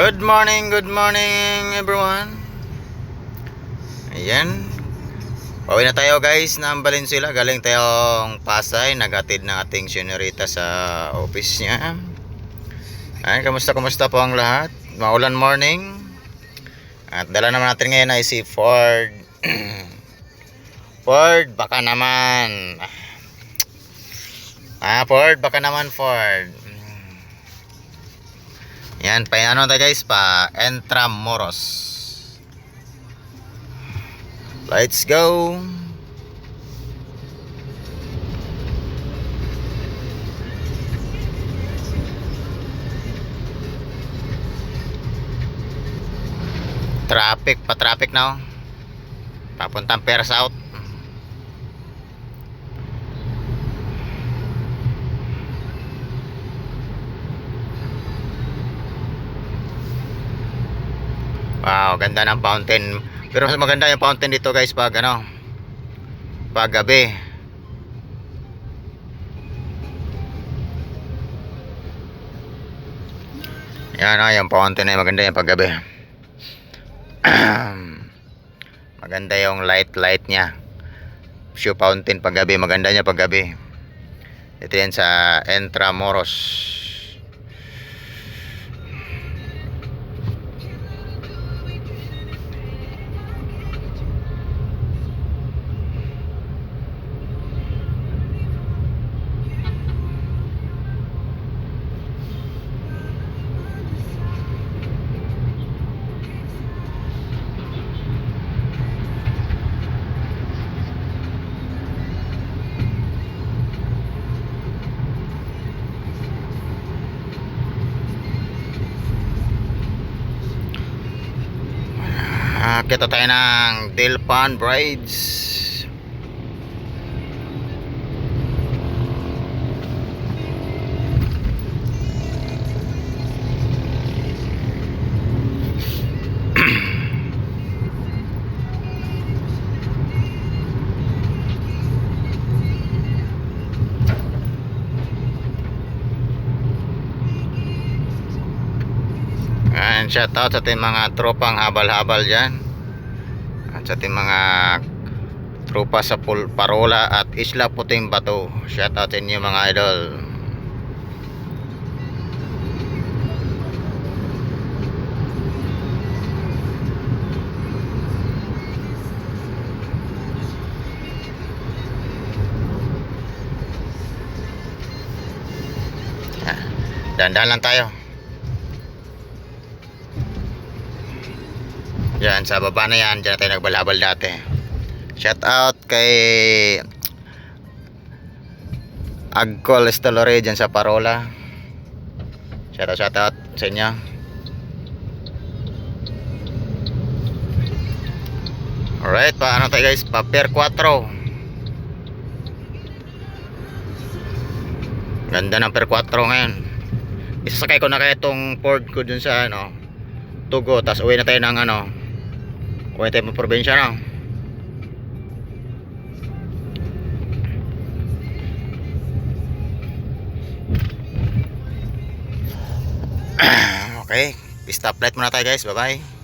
Good morning everyone. Ayan, pauwi na tayo guys ng Valenzuela. Galing tayong Pasay, naghatid ng ating senyorita sa office niya. Ay, kamusta po ang lahat? Maulan morning. At dala naman natin ngayon ay si Ford. Ford, baka naman. Ford, baka naman Ford. Yan, ano tayo guys, pa Intramuros. Let's go. Traffic na. Papuntang Perth South. Wow, ganda ng fountain. Pero mas maganda yung fountain dito guys pag pag gabi. Yan, yung fountain ay maganda yung pag gabi. Maganda yung light niya. Show fountain pag gabi, maganda niya pag gabi. Ito yan sa Intramuros. Kita tayo ng Delpan Bridge. And shout out sa ating mga tropang habal-habal dyan, at sa ating mga tropa sa Parola at Isla Puting Bato. Shout out sa inyo mga idol. Dandan lang tayo. Yan, sa baba na yan, dyan tayo nagbalabal dati. Shout out kay Agcol Estelore dyan sa Parola. Shout out sa inyo. Alright, paano tayo guys? Pa Pier 4. Ganda ng Pier 4 ngayon. Isasakay ko na kaya itong Ford ko dun sa Tugo, tas uwi na tayo ng uwi tayo ng probinsya na. Okay, stop light muna tayo guys, bye bye.